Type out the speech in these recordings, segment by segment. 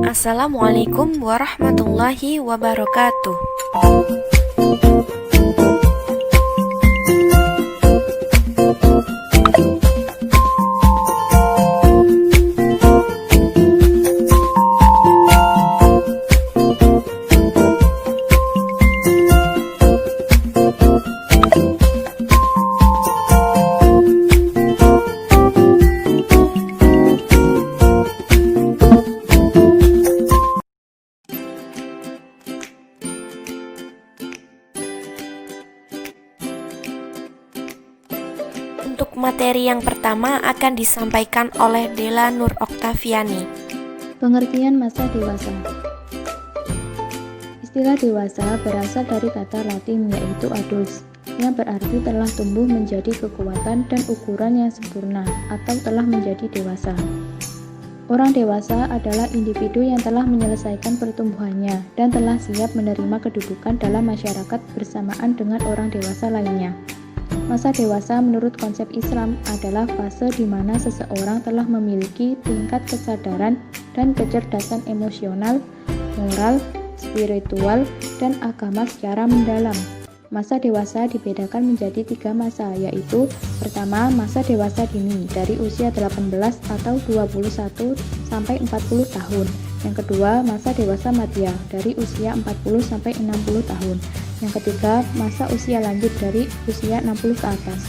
Assalamualaikum warahmatullahi wabarakatuh. Untuk materi yang pertama akan disampaikan oleh Della Nur Oktaviani. Pengertian masa dewasa. Istilah dewasa berasal dari kata Latin yaitu adults, yang berarti telah tumbuh menjadi kekuatan dan ukuran yang sempurna atau telah menjadi dewasa. Orang dewasa adalah individu yang telah menyelesaikan pertumbuhannya dan telah siap menerima kedudukan dalam masyarakat bersamaan dengan orang dewasa lainnya. Masa dewasa menurut konsep Islam adalah fase di mana seseorang telah memiliki tingkat kesadaran dan kecerdasan emosional, moral, spiritual, dan agama secara mendalam. Masa dewasa dibedakan menjadi 3 masa, yaitu pertama, masa dewasa dini dari usia 18 atau 21 sampai 40 tahun. Yang kedua, masa dewasa madya dari usia 40 sampai 60 tahun. Yang ketiga, masa usia lanjut dari usia 60 ke atas.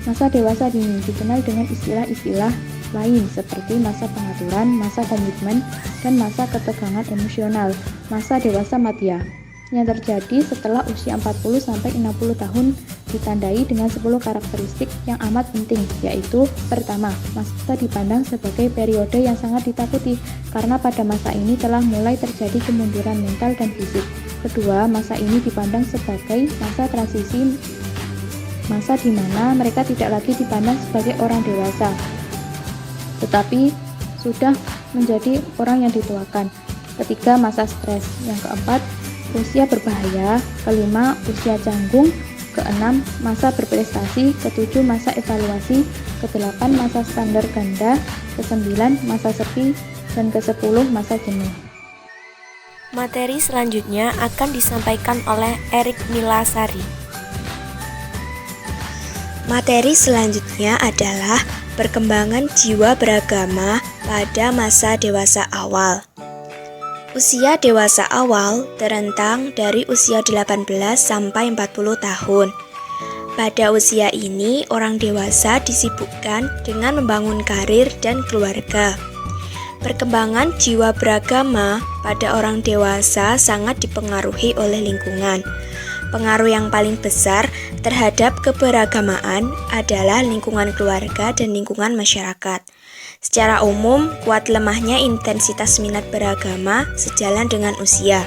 Masa dewasa dini dikenal dengan istilah-istilah lain seperti masa pengaturan, masa komitmen, dan masa ketegangan emosional. Masa dewasa madya yang terjadi setelah usia 40 sampai 60 tahun ditandai dengan 10 karakteristik yang amat penting, yaitu pertama, masa dipandang sebagai periode yang sangat ditakuti karena pada masa ini telah mulai terjadi kemunduran mental dan fisik. Kedua, masa ini dipandang sebagai masa transisi, masa di mana mereka tidak lagi dipandang sebagai orang dewasa, tetapi sudah menjadi orang yang dituakan. Ketiga, masa stres. Yang keempat, usia berbahaya. Kelima, usia canggung. Keenam, masa berprestasi. Ketujuh, masa evaluasi. Kedelapan, masa standar ganda. Kesembilan, masa sepi. Dan kesepuluh, masa jenuh. Materi selanjutnya akan disampaikan oleh Erik Milasari. Materi selanjutnya adalah perkembangan jiwa beragama pada masa dewasa awal. Usia dewasa awal terentang dari usia 18 sampai 40 tahun. Pada usia ini, orang dewasa disibukkan dengan membangun karir dan keluarga. Perkembangan jiwa beragama pada orang dewasa sangat dipengaruhi oleh lingkungan. Pengaruh yang paling besar terhadap keberagamaan adalah lingkungan keluarga dan lingkungan masyarakat. Secara umum, kuat lemahnya intensitas minat beragama sejalan dengan usia.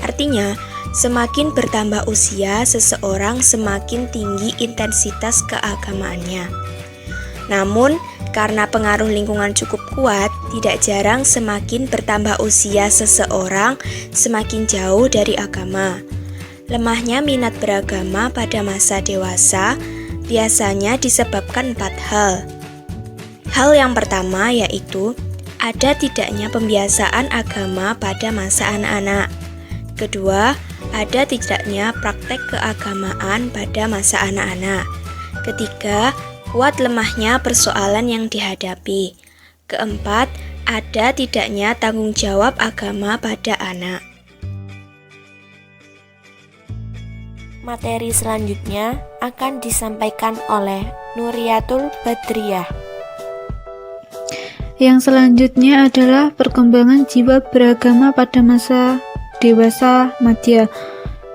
Artinya, semakin bertambah usia seseorang, semakin tinggi intensitas keagamaannya. Namun, karena pengaruh lingkungan cukup kuat, tidak jarang semakin bertambah usia seseorang, semakin jauh dari agama. Lemahnya minat beragama pada masa dewasa biasanya disebabkan 4 hal. Hal yang pertama yaitu ada tidaknya pembiasaan agama pada masa anak-anak. Kedua, ada tidaknya praktek keagamaan pada masa anak-anak. Ketiga, kuat lemahnya persoalan yang dihadapi. Keempat, ada tidaknya tanggung jawab agama pada anak. Materi selanjutnya akan disampaikan oleh Nuriyatul Badriyah. Yang selanjutnya adalah perkembangan jiwa beragama pada masa dewasa madya.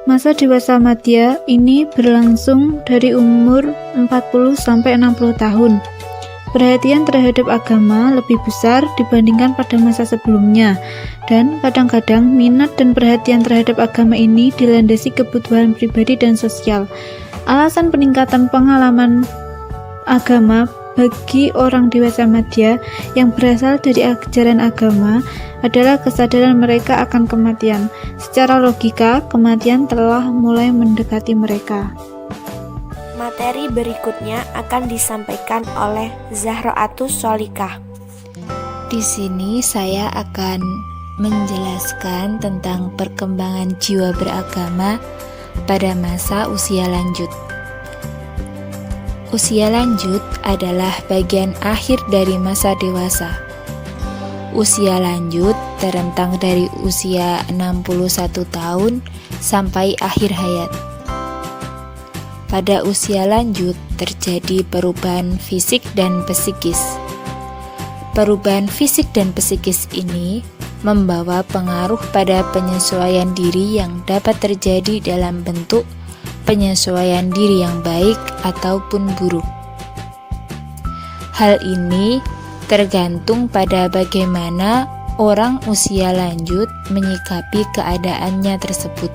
Masa dewasa madya ini berlangsung dari umur 40 sampai 60 tahun. Perhatian terhadap agama lebih besar dibandingkan pada masa sebelumnya, dan kadang-kadang minat dan perhatian terhadap agama ini dilandasi kebutuhan pribadi dan sosial. Alasan peningkatan pengalaman agama bagi orang dewasa madya yang berasal dari ajaran agama adalah kesadaran mereka akan kematian. Secara logika, kematian telah mulai mendekati mereka. Materi berikutnya akan disampaikan oleh Zahroatus Solikah. Di sini saya akan menjelaskan tentang perkembangan jiwa beragama pada masa usia lanjut. Usia lanjut adalah bagian akhir dari masa dewasa. Usia lanjut terentang dari usia 61 tahun sampai akhir hayat. Pada usia lanjut terjadi perubahan fisik dan psikis. Perubahan fisik dan psikis ini membawa pengaruh pada penyesuaian diri yang dapat terjadi dalam bentuk penyesuaian diri yang baik ataupun buruk. Hal ini tergantung pada bagaimana orang usia lanjut menyikapi keadaannya tersebut.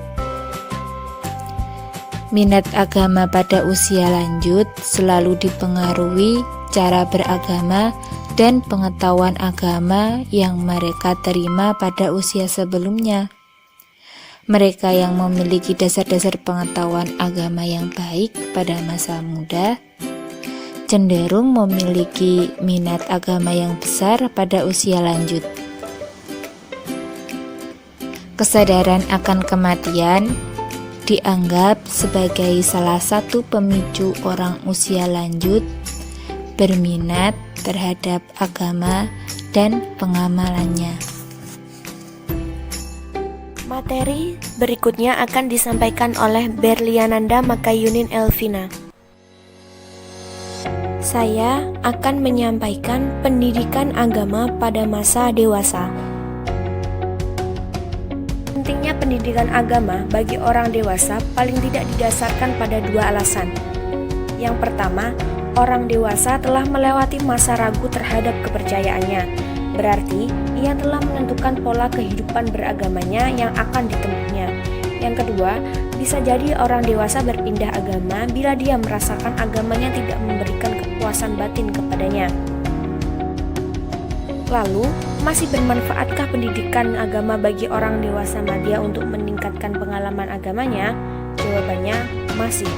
Minat agama pada usia lanjut selalu dipengaruhi cara beragama dan pengetahuan agama yang mereka terima pada usia sebelumnya. Mereka yang memiliki dasar-dasar pengetahuan agama yang baik pada masa muda cenderung memiliki minat agama yang besar pada usia lanjut. Kesadaran akan kematian dianggap sebagai salah satu pemicu orang usia lanjut berminat terhadap agama dan pengamalannya. Materi berikutnya akan disampaikan oleh Berliananda Makayunin Elvina. Saya akan menyampaikan pendidikan agama pada masa dewasa. Pentingnya pendidikan agama bagi orang dewasa paling tidak didasarkan pada dua alasan. Yang pertama, orang dewasa telah melewati masa ragu terhadap kepercayaannya. Berarti, ia telah menentukan pola kehidupan beragamanya yang akan ditempuhnya. Yang kedua, bisa jadi orang dewasa berpindah agama bila dia merasakan agamanya tidak memberikan kepuasan batin kepadanya. Lalu, masih bermanfaatkah pendidikan agama bagi orang dewasa madya untuk meningkatkan pengalaman agamanya? Jawabannya, masih.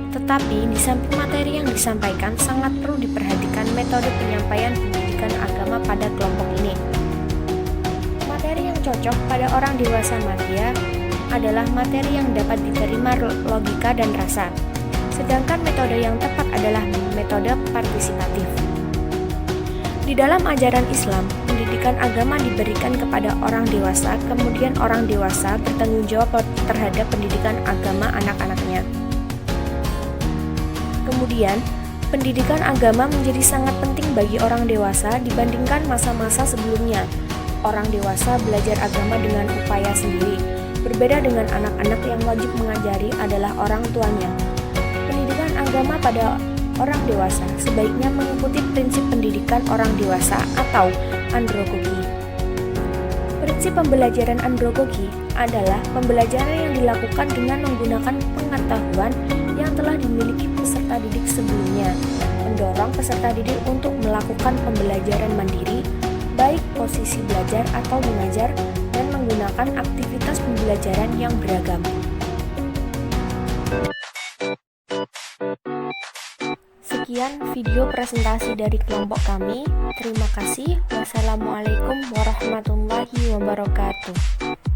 Tetapi di samping materi yang disampaikan, sangat perlu diperhatikan metode penyampaian pendidikan agama pada kelompok ini. Materi yang cocok pada orang dewasa madya adalah materi yang dapat diterima logika dan rasa. Sedangkan metode yang tepat adalah metode partisipatif. Di dalam ajaran Islam, pendidikan agama diberikan kepada orang dewasa, kemudian orang dewasa bertanggung jawab terhadap pendidikan agama anak-anaknya. Kemudian, pendidikan agama menjadi sangat penting bagi orang dewasa dibandingkan masa-masa sebelumnya. Orang dewasa belajar agama dengan upaya sendiri. Berbeda dengan anak-anak yang wajib mengajari adalah orang tuanya. Pendidikan agama pada orang dewasa sebaiknya mengikuti prinsip pendidikan orang dewasa atau andragogi. Prinsip pembelajaran andragogi adalah pembelajaran yang dilakukan dengan menggunakan pengetahuan yang telah dimiliki peserta didik sebelumnya, mendorong peserta didik untuk melakukan pembelajaran mandiri, baik posisi belajar atau mengajar, dan menggunakan aktivitas pembelajaran yang beragam. Sekian video presentasi dari kelompok kami. Terima kasih. Wassalamualaikum warahmatullahi wabarakatuh.